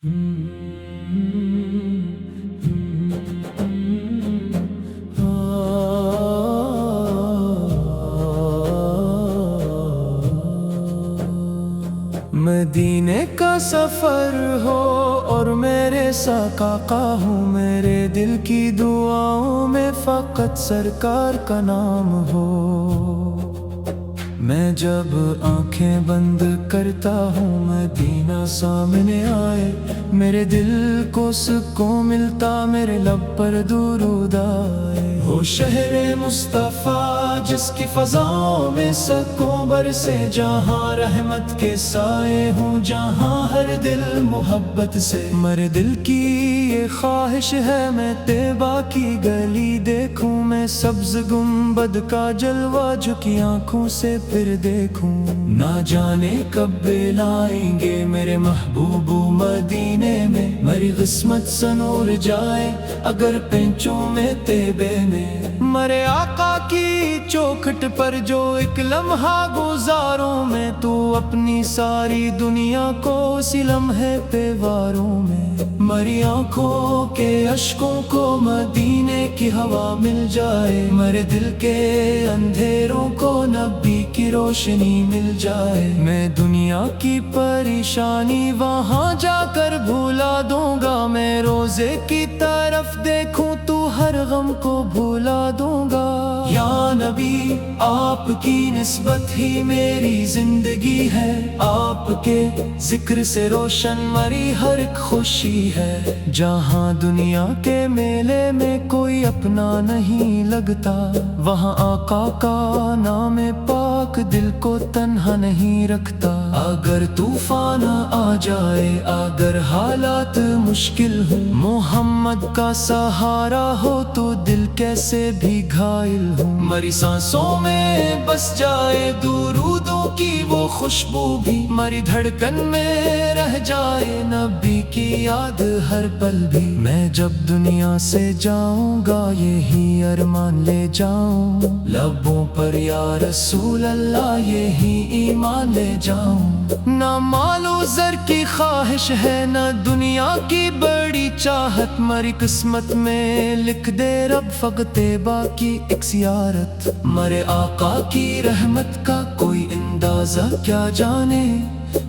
مدینے کا سفر ہو اور میرے ساتھ آقا ہوں، میرے دل کی دعاؤں میں فقط سرکار کا نام ہو۔ میں جب آنکھیں بند کرتا ہوں مدینہ سامنے آئے، میرے دل کو سکون ملتا، میرے لب پر درود آئے۔ وہ شہر مصطفیٰ جس کی فضاؤں میں سکون برسے، جہاں رحمت کے سائے ہوں، جہاں ہر دل محبت سے۔ میرے دل کی یہ خواہش ہے میں طیبہ کی گلی دیکھوں، میں سبز گنبد کا جلوہ جھکی آنکھوں سے پھر دیکھوں۔ نہ جانے کب لائیں گے میرے محبوب مدینے میں، میری قسمت سنور جائے اگر پینچوں میں طیبے میں۔ میرے آقا کی چوکھٹ پر جو ایک لمحہ گزاروں میں، تو اپنی ساری دنیا کو اسی لمحے پہ واروں میں۔ میری آنکھوں کے اشکوں کو مدینے کی ہوا مل جائے، میرے دل کے اندھیروں کو نبی کی روشنی مل جائے۔ میں دنیا کی پریشانی وہاں جا کر بھولا دوں گا، میں روزے کی طرف دیکھوں تو ہر غم کو بھولا دوں گا۔ یا نبی آپ کی نسبت ہی میری زندگی ہے، آپ کے ذکر سے روشن میری ہر ایک خوشی ہے۔ جہاں دنیا کے میلے میں کوئی اپنا نہیں لگتا، وہاں آقا کا نام پاک دل کو تنہا نہیں رکھتا۔ اگر طوفان آ جائے، اگر حالات مشکل ہوں، محمد کا سہارا ہو تو دل کیسے بھی گھائل ہوں۔ میری سانسوں میں بس جائے درودوں کی وہ خوشبو بھی، میری دھڑکن میں رہ جائے نبی کی یاد ہر پل بھی۔ میں جب دنیا سے جاؤں گا یہی ارمان لے جاؤں، لبوں پر یا رسول اللہ یہی ایمان لے جاؤں۔ نہ مال و زر کی خواہش ہے، نہ دنیا کی بڑی چاہت، میری قسمت میں لکھ دے رب فقط طیبہ کی ایک زیارت۔ میرے آقا کی رحمت کا کوئی اندازہ کیا جانے،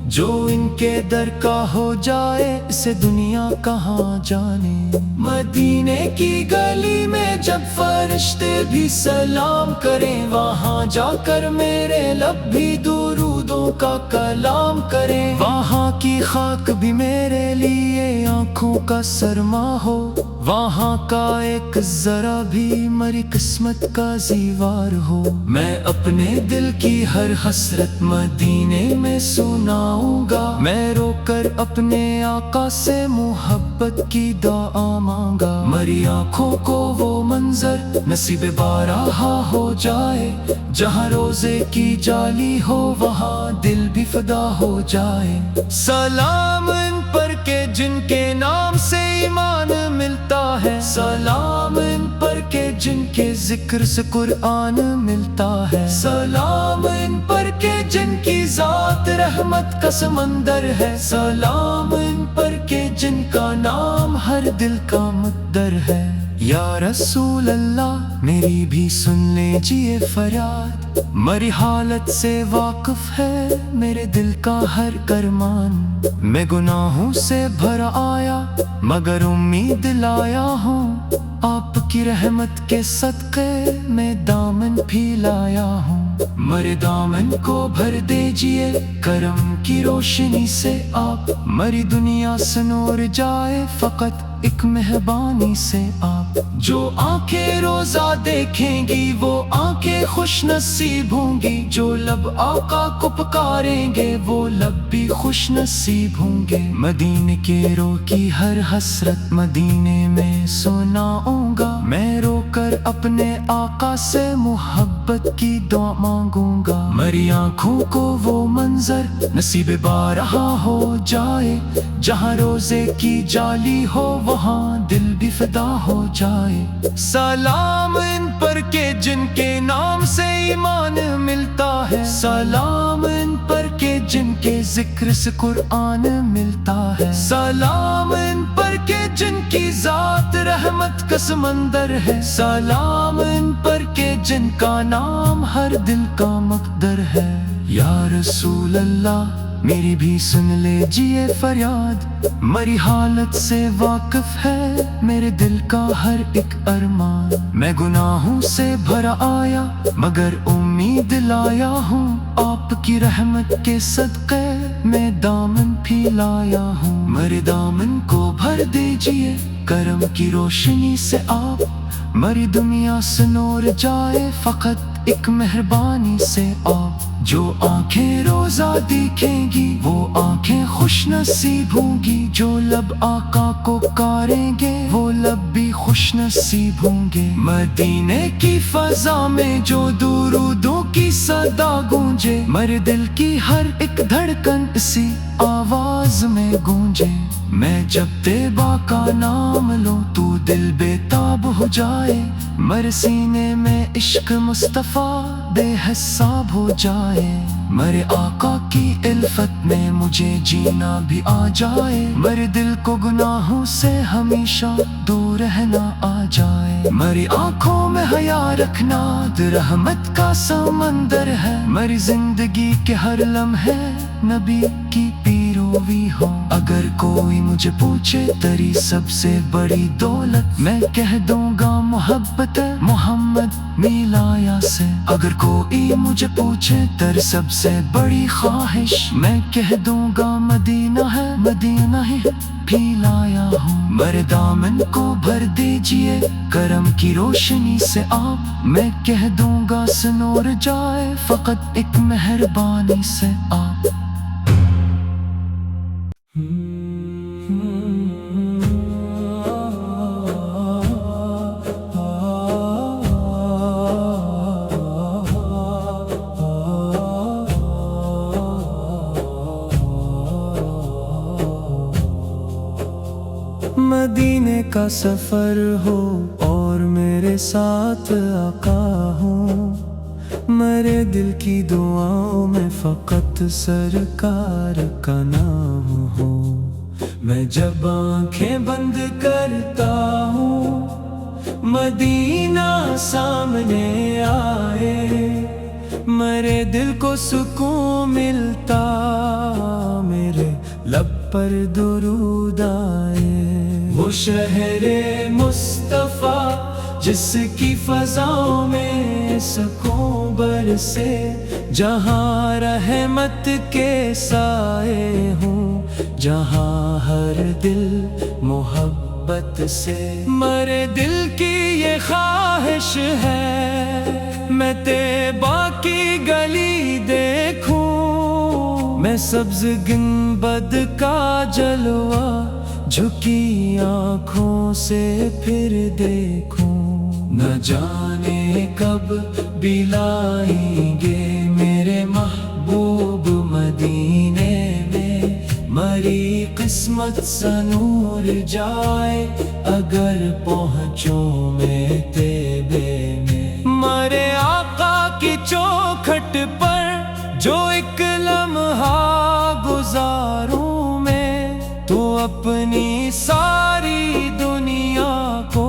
جو ان کے در کا ہو جائے اسے دنیا کہاں جانے۔ مدینے کی گلی میں جب فرشتے بھی سلام کریں، وہاں جا کر میرے لب بھی درودوں کا کلام کریں۔ وہاں کی خاک بھی میرے لیے آنکھوں کا سرما ہو، وہاں کا ایک ذرا بھی میری قسمت کا زیوار ہو۔ میں اپنے دل کی ہر حسرت مدینے میں سناؤں گا، میں رو کر اپنے آقا سے محبت کی دعا مانگا۔ میری آنکھوں کو وہ منظر نصیب بارہا ہو جائے، جہاں روزے کی جالی ہو وہاں دل بھی فدا ہو جائے۔ سلام ان پر کے جن کے نام سے ایمان ملتا ہے، سلام ان پر کے جن کے ذکر سے قرآن ملتا ہے، سلام ان پر کے جن کی ذات رحمت کا سمندر ہے، سلام ان پر کے جن کا نام ہر دل کا مقدر ہے۔ یا رسول اللہ میری بھی سن لیجیے فریاد، میری حالت سے واقف ہے میرے دل کا ہر کرمان۔ میں گناہوں سے بھرا آیا مگر امید لایا ہوں، آپ کی رحمت کے صدقے میں دامن پھیلایا ہوں۔ میرے دامن کو بھر دیجیے کرم کی روشنی سے آپ، میری دنیا سنور جائے فقط ایک مہربانی سے آپ۔ جو آنکھیں روزہ دیکھیں گی وہ آنکھیں خوش نصیب ہوں گی، جو لب آقا کو پکاریں گے وہ لب بھی خوش نصیب ہوں گے۔ مدینے کے رو کی ہر حسرت مدینے میں سناؤں گا، میں رو کر اپنے آقا سے محبت کی دعا مانگوں گا۔ میری آنکھوں کو وہ منظر نصیب بارہا ہو جائے، جہاں روزے کی جالی ہو وہاں دل بھی فدا ہو جائے۔ سلام ان پر کے جن کے نام سے ایمان ملتا ہے، سلام ان پر کے جن کے ذکر سے قرآن ملتا ہے، سلام ان پر کہ جن کی ذات رحمت کا سمندر ہے، سلام ان پر کہ جن کا نام ہر دل کا مقدر ہے۔ یا رسول اللہ میری بھی سن لیجئے فریاد، میری حالت سے واقف ہے میرے دل کا ہر ایک ارمان، میں گناہوں سے بھرا آیا مگر امید لایا ہوں، آپ کی رحمت کے صدقے میں دامن پھیلایا ہوں، میرے دامن کو بھر دیجئے کرم کی روشنی سے آپ، میری دنیا سے نور جائے فقط ایک مہربانی سے آپ، جو آنکھیں روزہ دیکھیں گی وہ آنکھیں خوش نصیب ہوں گی، جو لب آقا کو کاریں گے وہ لب بھی خوش نصیب ہوں گے، مدینے کی فضا میں جو درودوں کی صدا گونجے، میرے دل کی ہر ایک دھڑکن اسی آواز میں گونجے، میں جب طیبہ کا نام لوں تو دل بے تاب ہو جائے، میرے سینے میں عشق مصطفیٰ بے حساب ہو جائے، میرے آقا کی الفت میں مجھے جینا بھی آ جائے، میرے دل کو گناہوں سے ہمیشہ دور رہنا آ جائے، میری آنکھوں میں حیا رکھنا رحمت کا سمندر ہے، میری زندگی کے ہر لمحے نبی کی پیروی ہو، اگر کوئی مجھے پوچھے تیری سب سے بڑی دولت، میں کہہ دوں گا محبت محمد میلایا سے، اگر کوئی مجھے پوچھے تیری سب سے بڑی خواہش، میں کہہ دوں گا مدینہ ہے، مدینہ ہی پھیلایا ہوں، میرے دامن کو بھر دیجئے کرم کی روشنی سے آپ، میں کہہ دوں گا سنور جائے فقط ایک مہربانی سے آپ۔ مدینے کا سفر ہو اور میرے ساتھ آقا ہوں، میرے دل کی دعاؤں میں فقط سرکار کا نام ہو، میں جب آنکھیں بند کرتا ہوں مدینہ سامنے آئے، میرے دل کو سکون ملتا، میرے لب پر درود آئے، وہ شہر مصطفیٰ جس کی فضاؤں میں سکون برسے، جہاں رحمت کے سائے ہوں، جہاں ہر دل محبت سے، میرے دل کی یہ خواہش ہے میں طیبہ کی گلی دیکھوں، میں سبز گنبد کا جلوہ جھکی آنکھوں سے پھر دیکھوں، نہ جانے کب بھی لائیں گے میرے محبوب مدینے میں، میری قسمت سنور جائے اگر پہنچوں میں طیبے میں، میرے آقا کی چوکھٹ پر جو ایک لمحہ گزاروں میں، تو اپنی ساری دنیا کو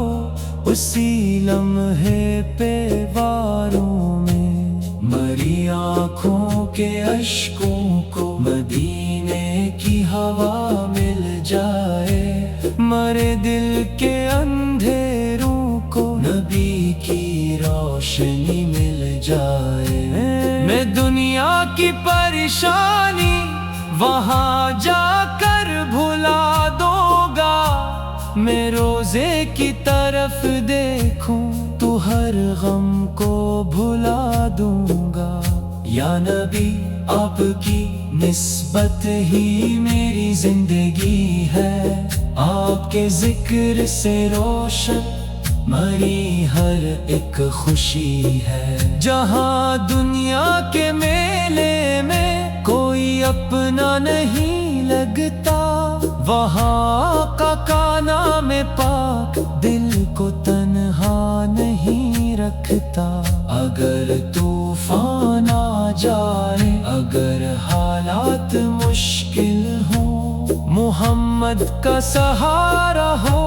اسی لمحے پہ واروں میں، میری آنکھوں کے اشکوں کو مدینے کی ہوا مل جائے، میرے دل کے اندھیروں کو نبی کی روشنی مل جائے، میں دنیا کی پریشانی وہاں جا کر بھلا دوں گا، میں روزے کی طرف دیکھوں تو ہر غم کو بھلا دوں گا، یا نبی آپ کی نسبت ہی میری زندگی ہے، آپ کے ذکر سے روشن میری ہر ایک خوشی ہے، جہاں دنیا کے میلے میں کوئی اپنا نہیں لگتا، وہاں آقا کا نام پاک دل کو تنہا نہیں رکھتا، اگر طوفان آ جائے، اگر حالات مشکل ہوں، محمد کا سہارا ہو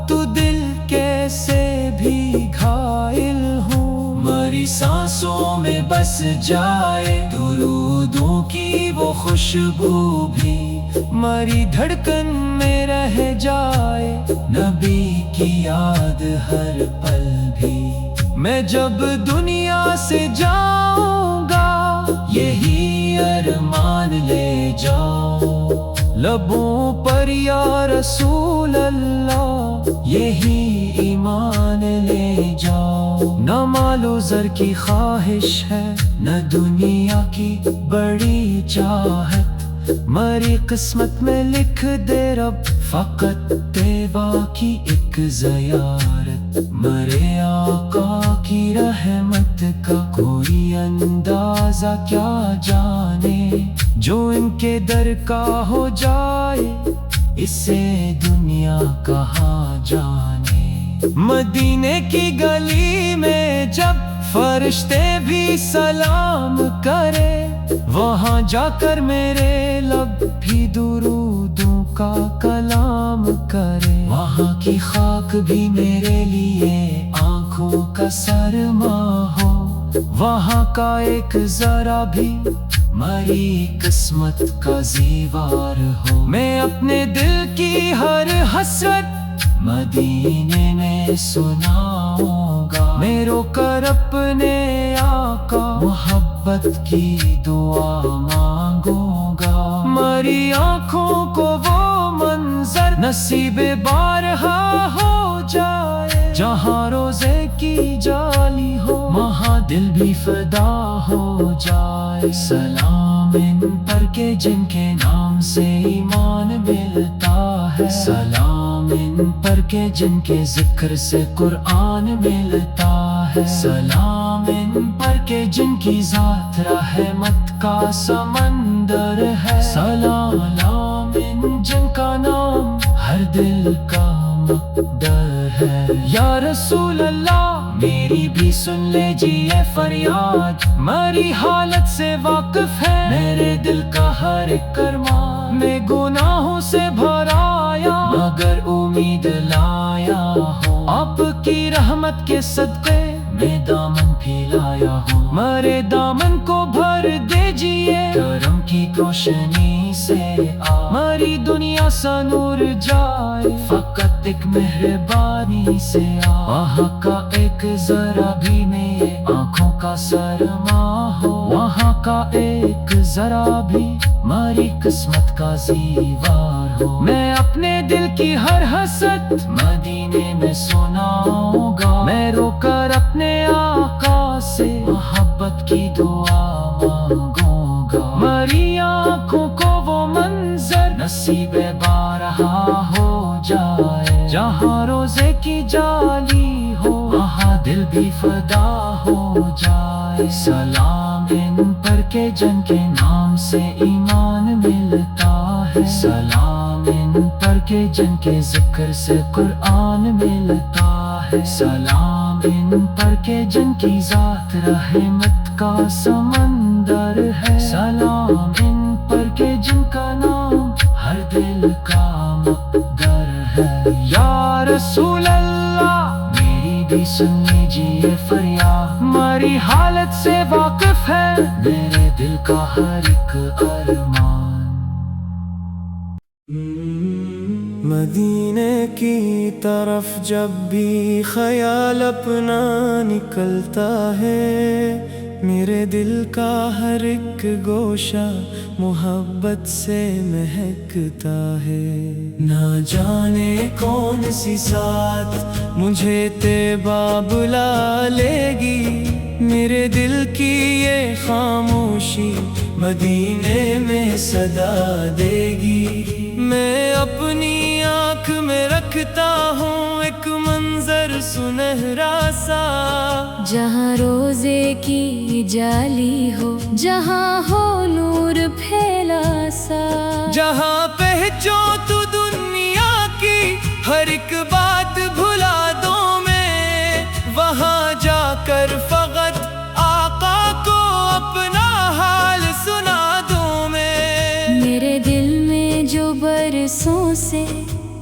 تو دل کیسے بھی گھائل ہوں۔ مری سانسوں میں بس جائے درودوں کی وہ خوشبو بھی، مری دھڑکن میں رہ جائے نبی کی یاد ہر پل بھی۔ میں جب دنیا سے جاؤں گا یہی ارمان لے جاؤ، لبوں پر یا رسول اللہ یہی ایمان لے جاؤ۔ نہ مال و زر کی خواہش ہے، نہ دنیا کی بڑی چاہت، مری قسمت میں لکھ دے رب فقط طیبہ کی ایک زیارت۔ مرے آقا کی رحمت کا کوئی اندازہ کیا جانے، جو ان کے در کا ہو جائے اسے دنیا کہاں جانے۔ مدینے کی گلی میں جب فرشتے بھی سلام کرے، وہاں جا کر میرے لب بھی درودوں کا کلام کرے۔ وہاں کی خاک بھی میرے لیے آنکھوں کا سرما ہو، وہاں کا ایک ذرا بھی مری قسمت کا زیور ہو۔ میں اپنے دل کی ہر حسرت مدینے میں سناؤں گا، میں رو کر اپنے آقا محبت کی دعا مانگوں گا۔ مری آنکھوں کو وہ منظر نصیب بارہا ہو جائے، جہاں روزے کی جالی ہو وہاں دل بھی فدا ہو جائے۔ سلام ان پر کے جن کے نام سے ایمان ملتا ہے، سلام ان پر کے جن کے ذکر سے قرآن ملتا ہے، سلام ان پر کے جن کی ذات رحمت کا سمندر ہے، سلام ان جن کا نام ہر دل کا مقدر ہے۔ یا رسول اللہ میری بھی سن لے جی یہ فریاد، مری حالت سے واقف ہے میرے دل کا ہر ایک ارمان۔ میں گناہوں سے بھرایا مگر امید لایا ہوں، آپ کی رحمت کے صدقے میں دامن پھیلایا ہوں۔ مرے دامن کو بھر دیجئے کرم کی روشنی سے، مری دنیا سا نور جائے فقط ایک مہربانی سے۔ وہاں کا ایک ذرا بھی میرے آنکھوں کا سرما ہو، وہاں کا ایک ذرا بھی مری قسمت کا زیور ہو۔ میں اپنے دل کی ہر حسرت مدینے میں سناؤں گا، میں رو کر اپنے آقا سے محبت کی دعا مانگوں گا۔ مری آنکھوں کو وہ منظر نصیب بارہا ہو جائے، جہاں روزے کی جالی ہو وہاں دل بھی فدا ہو جائے۔ سلام ان پر کے جن کے نام سے ایمان ملتا ہے، سلام ان پر کے جن کے ذکر سے قرآن ملتا ہے، سلام ان پر کے جن کی ذات رحمت کا سمندر ہے، سلام ان پر کے جن کا نام ہر دل کا مقدر ہے۔ یا رسول اللہ میری بھی سن لیجیے فریاد، مری حالت سے واقف ہے میرے دل کا ہر ایک ارمان۔ مدینے کی طرف جب بھی خیال اپنا نکلتا ہے، میرے دل کا ہر ایک گوشہ محبت سے مہکتا ہے۔ نہ جانے کون سی ساتھ مجھے طیبہ بلا لے گی، میرے دل کی یہ خاموشی مدینے میں صدا دے گی۔ میں اپنی آنکھ میں رکھتا ہوں ایک منظر سنہرا سا، جہاں روزے کی جالی ہو، جہاں ہو نور پھیلا سا، جہاں پہچو تو دنیا کی ہر ایک بات بھلا دوں میں، وہاں جا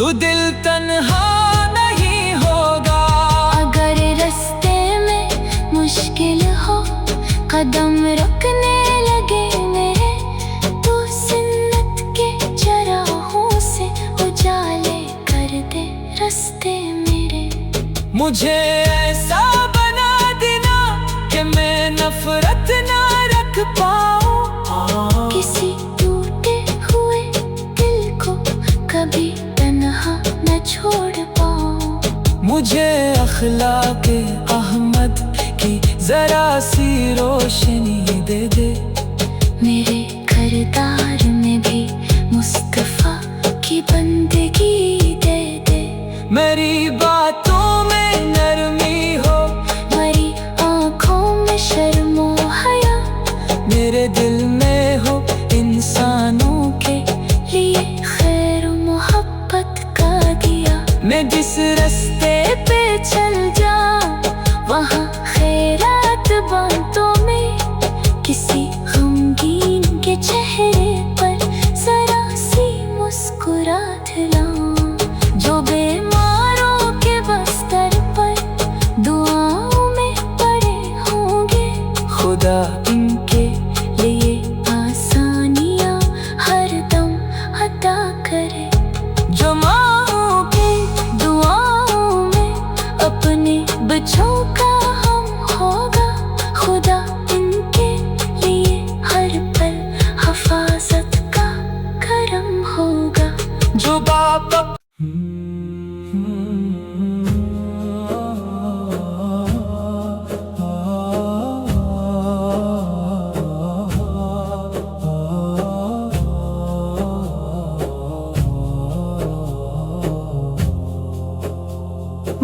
تو دل تنہا نہیں ہوگا۔ اگر راستے میں مشکل ہو، قدم رکنے لگے میرے، تو سنت کے چراغوں سے اجالے کر دے راستے میرے۔ مجھے ایسا بنا دینا کہ میں نفرت نہ رکھ پاؤں، کسی ٹوٹے ہوئے دل کو کبھی تنہا نہ چھوڑ پاؤں۔ مجھے اخلاق احمد کی ذرا سی روشنی دے دے، میرے کردار میں بھی مصطفیٰ کی بندگی دے دے۔ میری باتوں میں نرمی ہو، میری آنکھوں میں شرم و حیا، میرے دل میں ہو انسانوں کے لیے خیر و محبت کا دیا۔ میں جس راستے پہ چل جاؤں وہاں خیرات بانٹوں میں، کسی غمگین کے چہرے پر ذرا سی مسکراہٹ لاؤں۔ جو بیماروں کے بستر پر دعاؤں میں پڑے ہوں گے، خدا ان کے لیے آسانیاں ہر دم عطا کرے۔ جو ماں کے دعاؤں میں اپنے بچوں کا ہم ہوگا، خدا ان کے لیے ہر پل حفاظت کا کرم ہوگا۔ جو باپ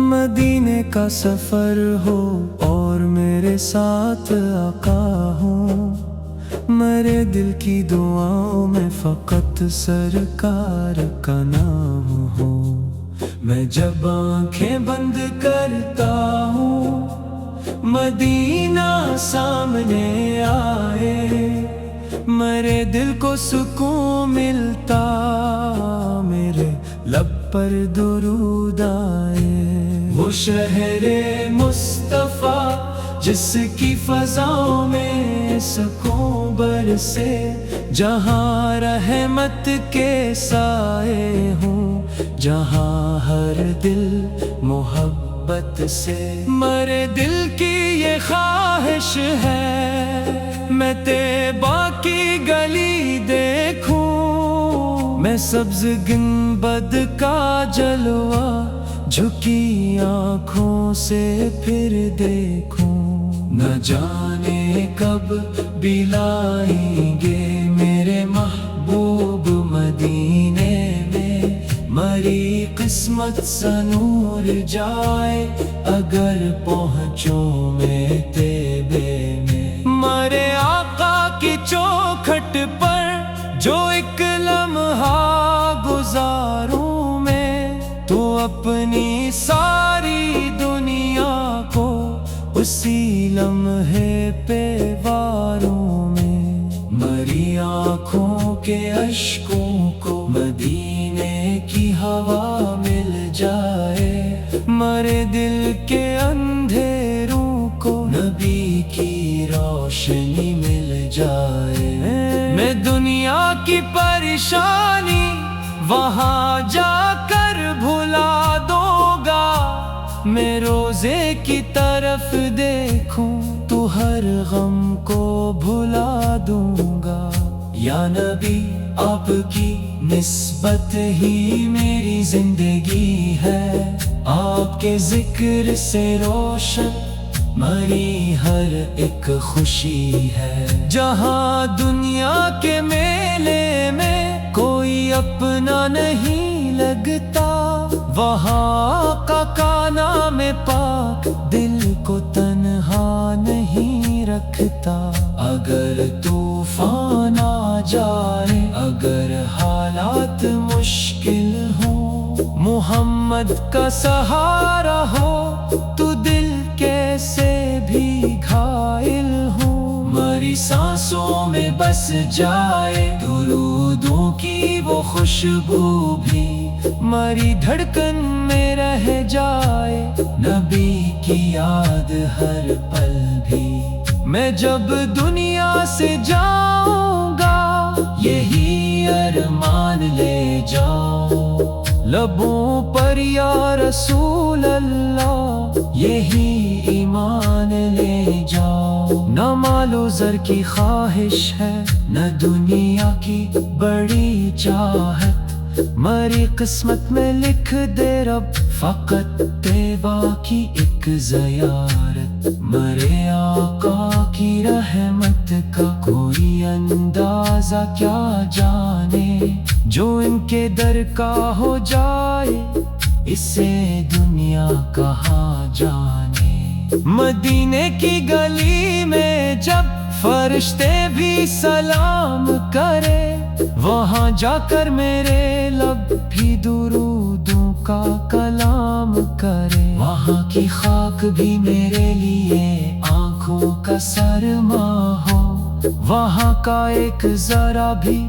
مدینے کا سفر ہو اور میرے ساتھ آقا ہوں، میرے دل کی دعاؤں میں فقط سرکار کا نام ہو۔ میں جب آنکھیں بند کرتا ہوں، مدینہ سامنے آئے، میرے دل کو سکون ملتا، میرے لب پر درود آئے۔ وہ شہر مصطفیٰ جس کی فضاؤں میں سکون برسے، جہاں رحمت کے سائے ہوں، جہاں ہر دل محبت سے۔ میرے دل کی یہ خواہش ہے میں طیبہ کی گلی دیکھوں، میں سبز گنبد کا جلوہ جھکی آنکھوں سے پھر دیکھوں۔ نہ جانے کب بھی لائیں گے میرے محبوب مدینے میں، مری قسمت سا نور جائے اگر پہنچوں میں طیبے میں۔ میرے آقا کی چوکھٹ پر جو ایک لمحہ گزاروں میں، تو اپنی ساری دنیا کو اسی لمحے پہ واروں میں۔ مری آنکھوں کے اشکوں کو مدینے کی ہوا مل جائے، مرے دل کے اندھیروں کو نبی کی روشنی مل جائے۔ میں دنیا کی پریشانی وہاں جا کر بھلا دوں گا، میں روزے کی طرف دیکھوں تو ہر غم کو بھلا دوں گا۔ یا نبی آپ کی نسبت ہی میری زندگی ہے، آپ کے ذکر سے روشن مری ہر ایک خوشی ہے۔ جہاں دنیا کے میلے میں کوئی اپنا نہیں لگتا، وہاں کا نام پاک دل کو تنہا نہیں رکھتا۔ اگر طوفان آ جائے، اگر حالات مشکل ہوں، محمد کا سہارا ہو تو دل کیسے بھی گھائل ہوں۔ مری سانسوں میں بس جائے درودوں کی وہ خوشبو بھی، مری دھڑکن میں رہ جائے، نبی کی یاد ہر پل بھی۔ میں جب دنیا سے جاؤں گا، یہی ارمان لے جاؤ، لبوں پر یا رسول اللہ، یہی ایمان لے جاؤ۔ نہ مال و زر کی خواہش ہے، نہ دنیا کی بڑی چاہت، مری قسمت میں لکھ دے رب فقط طیبہ کی ایک زیارت۔ مرے آقا کی رحمت کا کوئی اندازہ کیا جانے، جو ان کے در کا ہو جائے اسے دنیا کہاں جانے۔ مدینے کی گلی میں جب فرشتے بھی سلام کرے، وہاں جا کر میرے لب بھی درودوں کا کلام کرے۔ وہاں کی خاک بھی میرے لیے آنکھوں کا سرما ہو، وہاں کا ایک ذرا بھی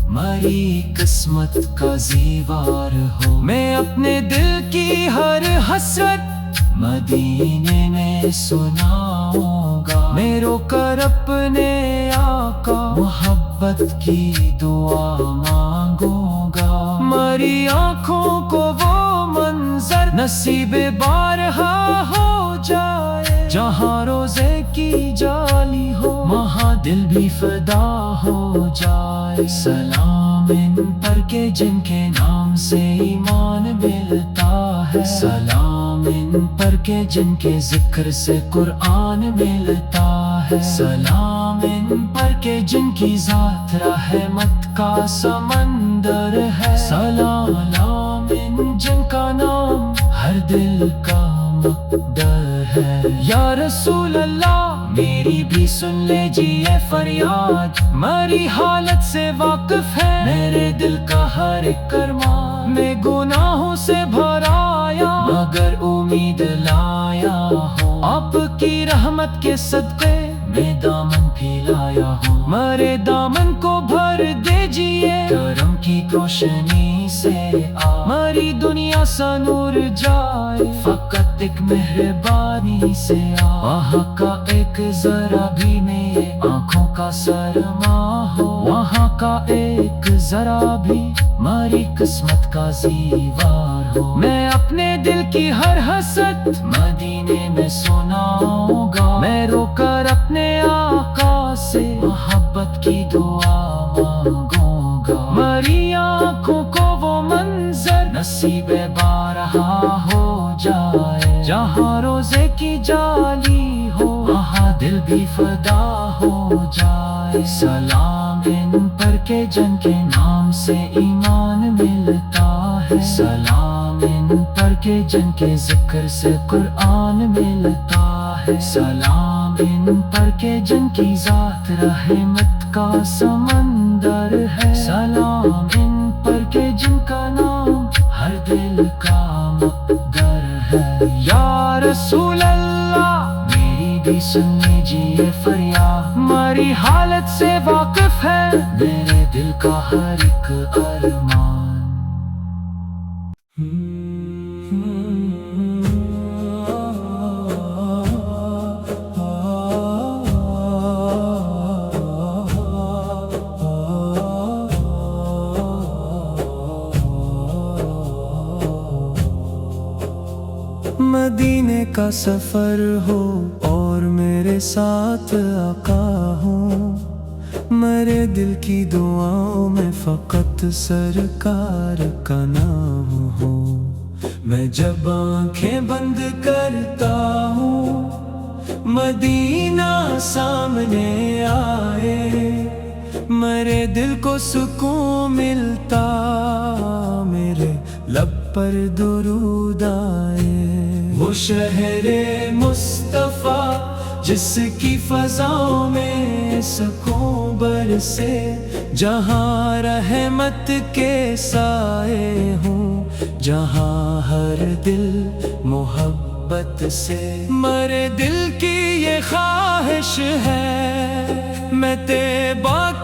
مری قسمت کا زیور ہو۔ میں اپنے دل کی ہر حسرت مدینے میں سناؤں گا، میں رو کر اپنے آقا محبت کی دعا مانگوں گا۔ مری آنکھوں کو وہ منظر نصیب بارہا ہو جائے، جہاں روزے کی جالی ہو وہاں دل بھی فدا ہو جائے۔ سلام ان پر کے جن کے نام سے ایمان ملتا ہے، سلام ان پر کے جن کے ذکر سے قرآن ملتا ہے، سلام ان پر کے جن کی ذات رحمت کا سمندر ہے، سلام ان جن کا نام ہر دل کا مقدر ہے۔ یا رسول اللہ میری بھی سن لے جی یہ فریاد، مری حالت سے واقف ہے میرے دل کا ہر ایک ارمان۔ میں گناہوں سے بھرایا مگر امید لایا ہوں، آپ کی رحمت کے صدقے میں دامن پھیلایا ہوں۔ مرے دامن کو بھر دیجیے کرم کی روشنی سے، مری دنیا سا نور جائے فقط ایک مہربانی سے۔ وہاں کا ایک ذرا بھی میرے آنکھوں کا سرما ہو، وہاں کا ایک ذرا بھی مری قسمت کا زیور ہو۔ میں اپنے دل کی ہر حسرت مدینے میں سناؤں گا، میں رو کر اپنے آقا سے محبت کی دعا مانگوں گا۔ مری آنکھوں کو وہ منظر نصیب بارہا ہو جائے، جہاں روزے کی جالی ہو وہاں دل بھی فدا ہو جائے۔ سلام ان پر کے جن کے نام سے ایمان ملتا ہے، سلام ان پر کے جن کے ذکر سے قرآن ملتا ہے، سلام ان پر کے جن کی ذات رحمت کا سمندر ہے، سلام ان پر کے جن کا نام ہر دل کا مقدر ہے۔ یا رسول اللہ میری بھی سن لیجیے فریاد، مری حالت سے واقف ہے میرے دل کا ہر ایک ارمان۔ مدینے کا سفر ہو اور میرے ساتھ آقا ہوں، میرے دل کی دعاؤں میں فقط سرکار کا نام ہو۔ میں جب آنکھیں بند کرتا ہوں مدینہ سامنے آئے، میرے دل کو سکون ملتا، میرے لب پر درود آئے۔ وہ شہر مصطفیٰ جس کی فضاؤں میں سکون برسے، جہاں رحمت کے سائے ہوں، جہاں ہر دل محبت سے۔ میرے دل کی یہ خواہش ہے میں طیبہ